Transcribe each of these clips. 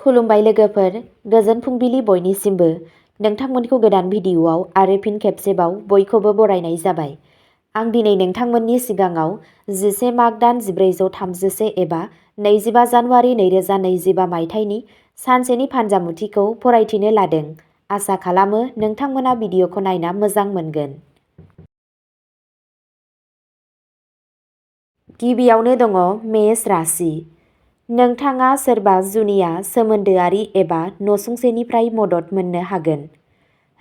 खुलुमबाय लोगोफोर, गोजोन फुंबिलि बयनिसिमबो। नोंथांमोनखौ गोदान भिडिअ'आव आरो फिन खेबसेबाव बयखौबो बरायनाय जाबाय। आं दिनै नोंथांमोननि सिगाङाव 10 माग दान 1433 एबा 25 जानुवारि 2025 मायथाइनि सानसेनि फान्जामुथिखौ फरायथिनो लादों। आसा खालामो नोंथांमोना भिडिअ'खौ नायना मोजां मोनगोन। गिबियावनो दङ मेष राशि। नोंथाङा सोरबा जुनिया सोमोन्दोआरि एबा नसुंसेनिफ्राय मदद मोननो हागोन।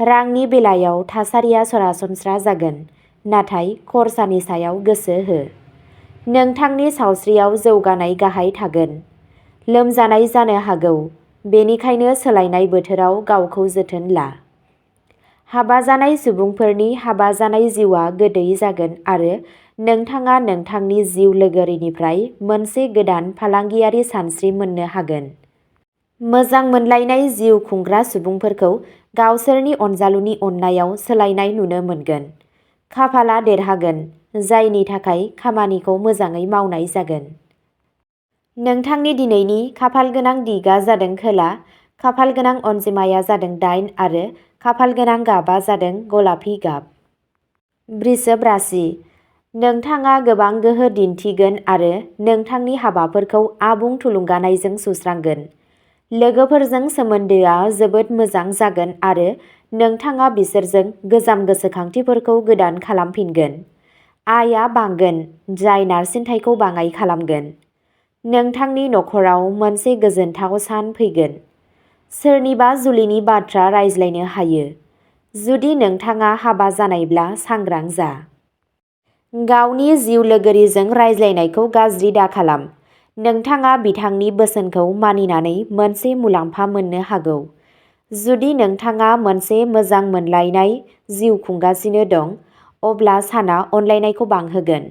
रांनि बेलायाव थासारिया सरासनस्रा जागोन, नाथाय खरसानि सायाव गोसो हो। नोंथांनि सावस्रियाव जौगानाय गाहाय थागोन। लोमजानाय जानो हागौ, बेनिखायनो सोलायनाय बोथोराव गावखौ जोथोन ला। हाबा जानाय सुबुंफोरनि हाबा जानाय जिउआ गोदै जागोन आरो नोंथाङा नोंथांनि जिउ लोगोरिनिफ्राय मोनसे गोदान फालांगियारि सानस्रि मोननो हागोन। मोजां मोनलायनाय जिउ खुंग्रा सुबुंफोरखौ गावसोरनि अनजालुनि अननायाव सोलायनाय नुनो मोनगोन। खाफालआ देरहागोन, जायनि थाखाय खामानिखौ मोजाङै मावनाय जागोन। नोंथांनि दिनैनि खाफालगोनां दिगा जादों खोला, खाफालगोनां अनजिमाया जादों 8 आरो खाफालगोनां गाबआ जादों गलापि गाब। वृषभ राशि। नोंथाङा गोबां गोहो दिन्थिगोन आरो नोंथांनि हाबाफोरखौ आबुं थुलुंगानायजों सुस्रांगोन। लोगोफोरजों सोमोन्दोआ जोबोद मोजां जागोन आरो नोंथाङा बिसोरजों गोजाम गोसोखांथिफोरखौ गोदान खालामफिनगोन। आयआ बांगोन, जाय नारसिनथायखौ बाङाइ खालामगोन। नोंथांनि नखराव मोनसे गोजोनथाव सान फैगोन। सोरनिबा जुलिनि बाथ्रा रायज्लायनो हायो। जुदि नोंथाङा हाबा जानायब्ला सांग्रां जा। गावनि जिउ लोगोरिजों रायज्लायनायखौ गाज्रि दाखालाम। नोंथाङा बिथांनि बोसोनखौ मानिनानै मोनसे मुलाम्फा मोननो हागौ। जुदि नोंथाङा मोनसे मोजां मोनलायनाय जिउ खुंगासिनो दं, अब्ला साना अनलायनायखौ बांहोगोन।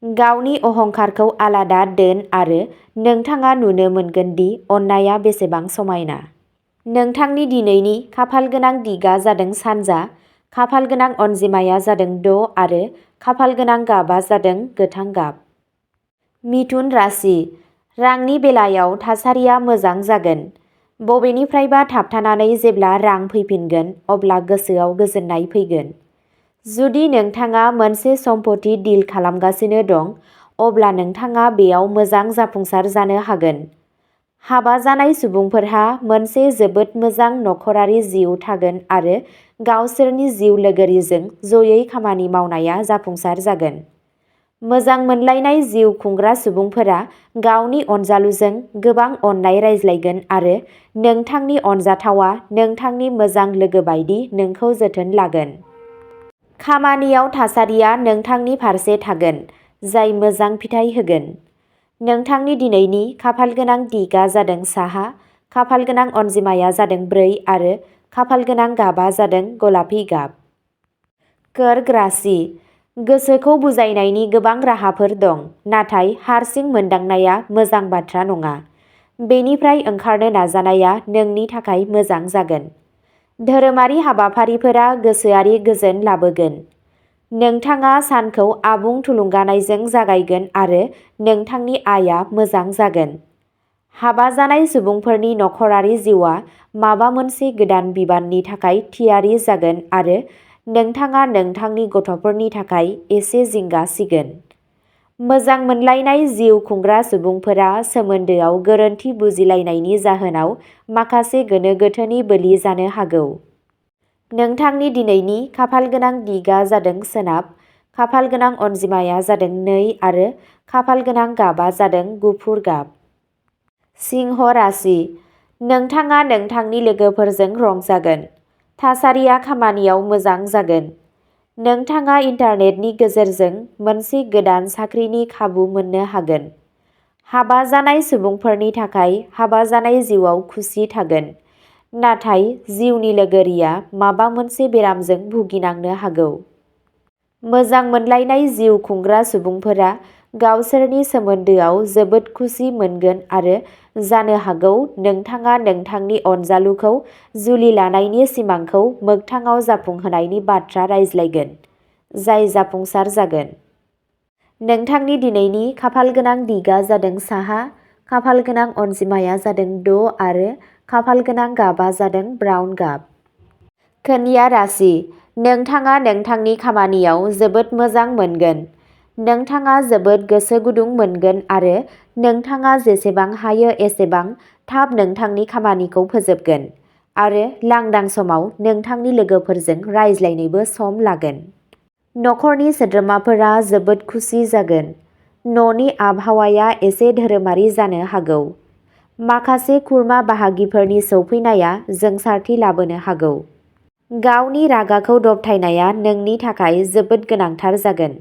गावनि अहंकारखौ आलादा दोन आरो नोंथाङा नुनो मोनगोन दि अननायआ बेसेबां समायना। नोंथांनि दिनैनि खाफालगोनां दिगा जादों सानजा, खाफालगोनां अनजिमाया जादों 6 आरो खाफालगोनां गाबआ जादों गोथां गाब। मिथुन राशि। रांनि बेलायाव थासारिया मोजां जागोन। बबेनिफ्रायबा थाबथानानै जेब्ला रां फैफिनगोन, अब्ला गोसोआव गोजोननाय फैगोन। जुदि नोंथाङा मोनसे सम्पथि डिल खालामगासिनो दं, अब्ला नोंथाङा बेयाव मोजां जाफुंसार जानो हागोन। हाबा जानाय सुबुंफोरहा मोनसे जोबोद मोजां नखरारि जिउ थागोन आरो गावसोरनि जिउ लोगोरिजों जयै खामानि मावनाया जाफुंसार जागोन। मोजां मोनलायनाय जिउ खुंग्रा सुबुंफोरा गावनि अनजालुजों गोबां अननाय रायज्लायगोन आरो नोंथांनि अनजाथावआ नोंथांनि मोजां लोगो बायदि नोंखौ जोथोन लागोन। खामानियाव थासारिया नोंथांनि फारसे थागोन, जाय मोजां फिथाय होगोन। नोंथांनि दिनैनि खाफालगोनां दिगा जादों साहा, खाफालगोनां अनजिमाया जादों 4 आरो खाफालगोनां गाबआ जादों गलापि गाब। कर्क राशि। गोसोखौ बुजायनायनि गोबां राहाफोर दं, नाथाय हारसिं मोनदांनाया मोजां बाथ्रा नङा। बेनिफ्राय ओंखारनो नाजानाया नोंनि थाखाय मोजां जागोन। धोरोमारि हाबाफारिफोरा गोसोआरि गोजोन लाबोगोन। नोंथाङा सानखौ आबुं थुलुंगानायजों जागायगोन आरो नोंथांनि आयआ मोजां जागोन। हाबा जानाय सुबुंफोरनि नखरारि जिउआ माबा मोनसे गोदान बिबाननि थाखाय थियारि जागोन आरो नोंथाङा नोंथांनि गथ'फोरनि थाखाय एसे जिंगा सिगोन। मोजां मोनलायनाय जिउ खुंग्रा सुबुंफोरा सोमोन्दोआव गोरोन्थि बुजिलायनायनि जाहोनाव माखासे गोनो गोथोनि बोलि जानो हागौ। नोंथांनि दिनैनि खाफालगोनां दिगा जादों सोनाब, खाफालगोनां अनजिमाया जादों 2 आरो खाफालगोनां गाबआ जादों गुफुर गाब। सिंह राशि। नोंथाङा नोंथांनि लोगोफोरजों रंजागोन। थासारिया खामानियाव मोजां जागोन। नोंथाङा इन्टारनेटनि गेजेरजों मोनसे गोदान साख्रिनि खाबु मोननो हागोन। हाबा जानाय सुबुंफोरनि थाखाय हाबा जानाय जिउआव खुसि थागोन, नाथाय जिउनि लोगोरिया माबा मोनसे बेरामजों भुगिनांनो हागौ। मोजां मोनलायनाय जिउ खुंग्रा सुबुंफोरा गावसोरनि सोमोन्दोआव जोबोद खुसि मोनगोन आरो जानो हागौ नोंथाङा नोंथांनि अनजालुखौ जुलि लानायनि सिमांखौ मोगथाङाव जाफुंहोनायनि बाथ्रा रायज्लायगोन, जाय जाफुंसार जागोन। नोंथांनि दिनैनि खाफालगोनां दिगा जादों साहा, खाफालगोनां अनजिमाया जादों 6 आरो खाफालगोनां गाबआ जादों ब्राउन गाब। कन्या राशि, नोंथाङा नोंथांनि खामानियाव जोबोद मोजां मोनगोन। नोंथाङा जोबोद गोसो गुदुं मोनगोन आरो नोंथाङा जेसेबां हायो एसेबां थाब नोंथांनि खामानिखौ फोजोबगोन आरो लांदां समाव नोंथांनि लोगोफोरजों रायज्लायनोबो सम लागोन। नखरनि सोद्रोमाफोरा जोबोद खुसि जागोन। न'नि आबहावाया एसे धोरोमारि जानो हागौ। माखासे खुरमा बाहागिफोरनि सौफैनाया जोंसारथि लाबोनो हागौ। गावनि रागाखौ दबथायनाया नोंनि थाखाय जोबोद गोनांथार जागोन,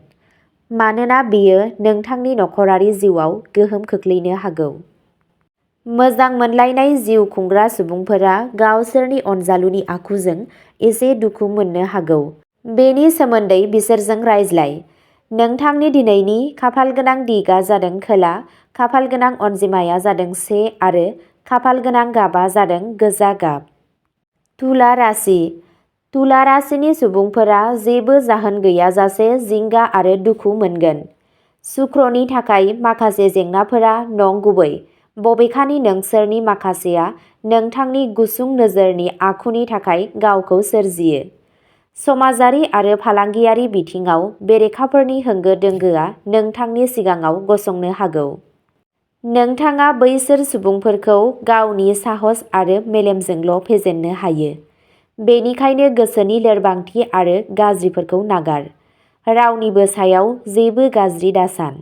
मानोना बेयो नोंथांनि नखरारि जिउआव गोहोम खोख्लैनो हागौ। मोजां मोनलायनाय जिउ खुंग्रा सुबुंफोरा गावसोरनि अनजालुनि आखुजों एसे दुखु मोननो हागौ। बेनि सोमोन्दै बिसोरजों रायज्लाय। नोंथांनि दिनैनि खाफालगोनां दिगआ जादों खोला, खाफालगोनां अनजिमाया जादों 1 आरो खाफालगोनां गाबआ जादों गोजा गाब। तुला राशि, तुला राशिनि सुबुंफोरा जेबो जाहोन गैयाजासे जिंगा आरो दुखु मोनगोन। शुक्रनि थाखाय माखासे जेंनाफोरा नंगुबै, बबेखानि नोंसोरनि माखासेया नोंथांनि गुसुं नोजोरनि आखुनि थाखाय गावखौ सोरजियो। समाजारि आरो फालांगियारि बिथिङाव बेरेखाफोरनि होंगो दोंगोआ नोंथांनि सिगाङाव गसंनो हागौ। नोंथाङा बैसोर सुबुंफोरखौ गावनि साहस आरो मेलेमजोंल' फेजेननो हायो। बेनिखायनो गोसोनि लोरबांथि आरो गाज्रिफोरखौ नागार। रावनिबो सायाव जेबो गाज्रि दासान।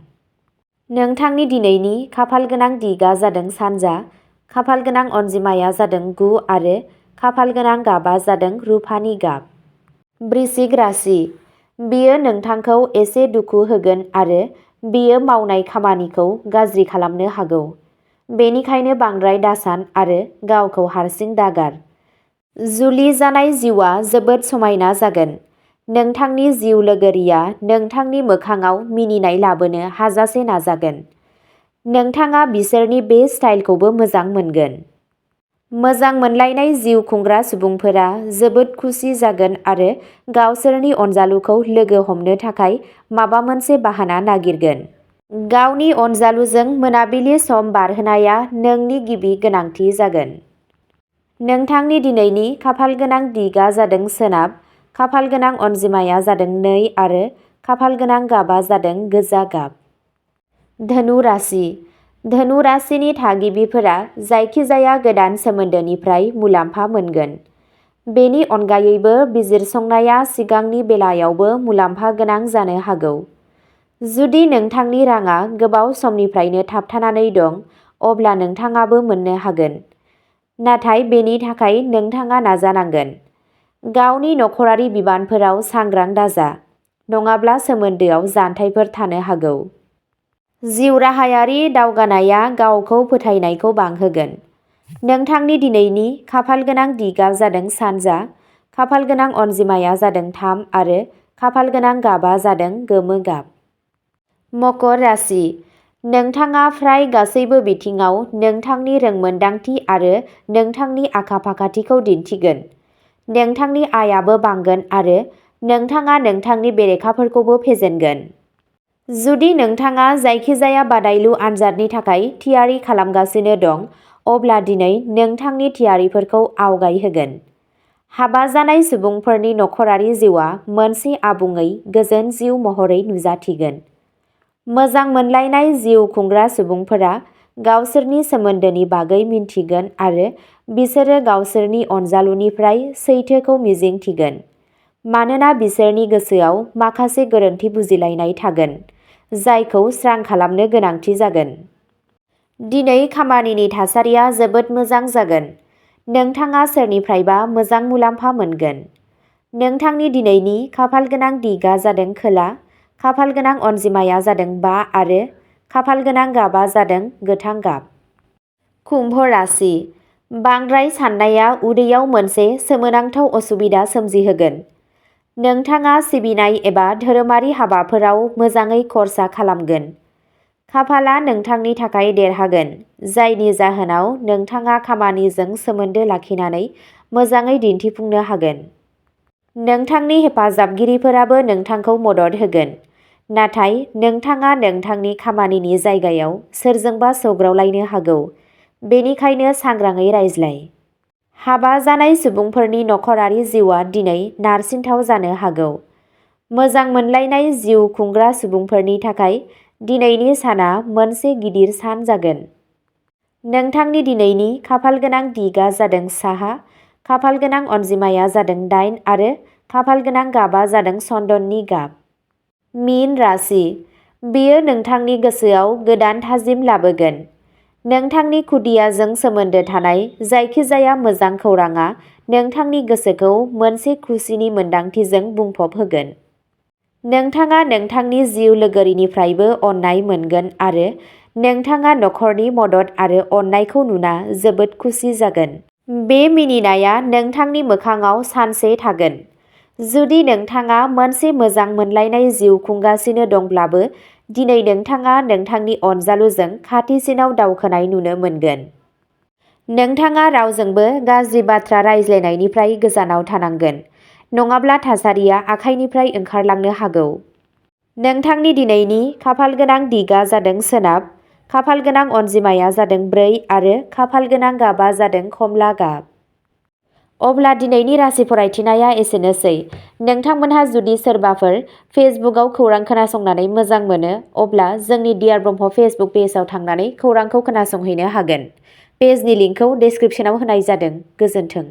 नोंथांनि दिनैनि खाफालगोनां दिगआ जादों सानजा, खाफालगोनां अनजिमाया जादों 9 आरो खाफालगोनां गाबआ जादों रुफानि गाब। वृश्चिक राशि, बेयो नोंथांखौ एसे दुखु होगोन आरो बेयो मावनाय खामानिखौ गाज्रि खालामनो हागौ। बेनिखायनो बांद्राय दासान आरो गावखौ हारसिं दागार। जुलि जानाय जिउआ जोबोद समायना जागोन। नोंथांनि जिउ लोगोरिया नोंथांनि मोखांआव मिनिनाय लाबोनो हाजासे नाजागोन। नोंथाङा बिसोरनि बे स्टाइलखौबो मोजां मोनगोन। मोजां मोनलायनाय जिउ खुंग्रा सुबुंफोरा जोबोद खुसि जागोन आरो गावसोरनि अनजालुखौ लोगो हमनो थाखाय माबा मोनसे बाहाना नागिरगोन। गावनि अनजालुजों मोनाबिलि सम बारहोनाया नोंनि गिबि गोनांथि जागोन। नोंथांनि दिनैनि खाफालगोनां दिगआ जादों सोनाब, खाफालगोनां अनजिमाया जादों 2 आरो खाफालगोनां गाबआ जादों गोजा गाब। धनु राशि, धनु राशिनि थागिबिफोरा जायखिजाया गोदान सोमोन्दोनिफ्राय मुलाम्फा मोनगोन। बेनि अनगायैबो बिजिरसंनाया सिगांनि बेलायावबो मुलाम्फा गोनां जानो हागौ। जुदि नोंथांनि राङा गोबाव समनिफ्रायनो थाबथानानै दं, अब्ला नोंथाङाबो मोननो हागोन। नाथाय बेनि थाखाय नोंथाङा नाजानांगोन। गावनि नखरारि बिबानफोराव सांग्रां दाजा, नङाब्ला सोमोन्दोआव जानथायफोर थानो हागौ। जिउ राहायारि दावगानाया गावखौ फोथायनायखौ बांहोगोन। नोंथांनि दिनैनि खाफालगोनां दिगआ जादों सानजा, खाफालगोनां अनजिमाया जादों 3 आरो खाफालगोनां गाबआ जादों गोमो गाब। मकर राशि, नोंथाङा फ्राय गासैबो बिथिङाव नोंथांनि रोंमोनदांथि आरो नोंथांनि आखा-फाखाथिखौ दिन्थिगोन। नोंथांनि आयाबो बांगोन आरो नोंथाङा नोंथांनि बेरेखाफोरखौबो फेजेनगोन। जुदि नोंथाङा जायखिजाया बादायलु आनजादनि थाखाय थियारि खालामगासिनो दं, अब्ला दिनै नोंथांनि थियारिफोरखौ आवगायहोगोन। हाबा जानाय सुबुंफोरनि नखरारि जिउआ मोनसे आबुङै गोजोन जिउ महरै नुजाथिगोन। मोजां मोनलायनाय जिउ खुंग्रा सुबुंफोरा गावसोरनि सोमोन्दोनि बागै मिन्थिगोन आरो बिसोरो गावसोरनि अनजालुनिफ्राय सैथोखौ मिजिंथिगोन, मानोना बिसोरनि गोसोआव माखासे गोरोन्थि बुजिलायनाय थागोन, जायखौ स्रां खालामनो गोनांथि जागोन। दिनै खामानिनि थासारिया जोबोद मोजां जागोन। नोंथाङा सोरनिफ्रायबा मोजां मुलाम्फा मोनगोन। नोंथांनि दिनैनि खाफालगोनां दिगआ जादों खोला, खाफालगोनां अनजिमाया जादों 5 आरो खाफालगोनां गाबआ जादों गोथां गाब। कुम्भ राशि, बांद्राय साननाया उदैयाव मोनसे सोमोनांथाव असुबिदा सोमजिहोगोन। नोंथाङा सिबिनाय एबा धोरोमारि हाबाफोराव मोजाङै खर्सा खालामगोन। खाफालआ नोंथांनि थाखाय देरहागोन, जायनि जाहोनाव नोंथाङा खामानिजों सोमोन्दो लाखिनानै मोजाङै दिन्थिफुंनो हागोन। नोंथांनि हेफाजाबगिरिफोराबो नोंथांखौ मदद होगोन। नाथाय नोंथाङा नोंथांनि खामानिनि जायगायाव सोरजोंबा सौग्रावलायनो हागौ। बेनिखायनो सांग्राङै रायज्लाय। हाबा जानाय सुबुंफोरनि नखरारि जिउआ दिनै नारसिनथाव जानो हागौ। मोजां मोनलायनाय जिउ खुंग्रा सुबुंफोरनि थाखाय दिनैनि साना मोनसे गिदिर सान जागोन। नोंथांनि दिनैनि खाफालगोनां दिगआ जादों साहा, खाफालगोनां अनजिमाया जादों 8 आरो खाफालगोनां गाबा जादों चन्दननि गाब। मीन राशि, बेयो नोंथांनि गोसोआव गोदान थाजिम लाबोगोन। नोंथांनि खुदियाजों सोमोन्दो थानाय जायखिजाया मोजां खौरांआ नोंथांनि गोसोखौ मोनसे खुसिनि मोन्दांथिजों बुंफबहोगोन। नोंथाङा नोंथांनि जिउ लोगोरिनिफ्रायबो अननाय मोनगोन आरो नोंथाङा नखरनि मदद आरो अननायखौ नुना जोबोद खुसि जागोन। बे मिनिनाया नोंथांनि मोखांआव सानसे थागोन। जुदि नोंथाङा मोनसे मोजां मोनलायनाय जिउ खुंगासिनो दंब्लाबो दिनै नोंथाङा नोंथांनि अनजालुजों खाथिसिनाव दावखोनाय नुनो मोनगोन। नोंथाङा रावजोंबो गाज्रि बाथ्रा रायज्लायनायनिफ्राय गोजानाव थानांगोन, नङाब्ला थासारिया आखाइनिफ्राय ओंखारलांनो हागौ। नोंथांनि दिनैनि खाफालगोनां दिगआ जादों सोनाब, खाफालगोनां अनजिमाया जादों 4 आरो खाफालगोनां गाबा जादों खमला गाब। अब्ला दिनैनि राशि फरायथिनाया एसेनोसै। नोंथांमोनहा जुदि सोरबाफोर फेसबुकआव खौरां खोनासंनानै मोजां मोनो, अब्ला जोंनि डियार ब्रह्म फेसबुक पेजआव थांनानै खौरांखौ खोनासंहैनो हागोन। पेजनि लिंकखौ डेस्क्रिप्शनाव होनाय जादों। गोजोन्थों।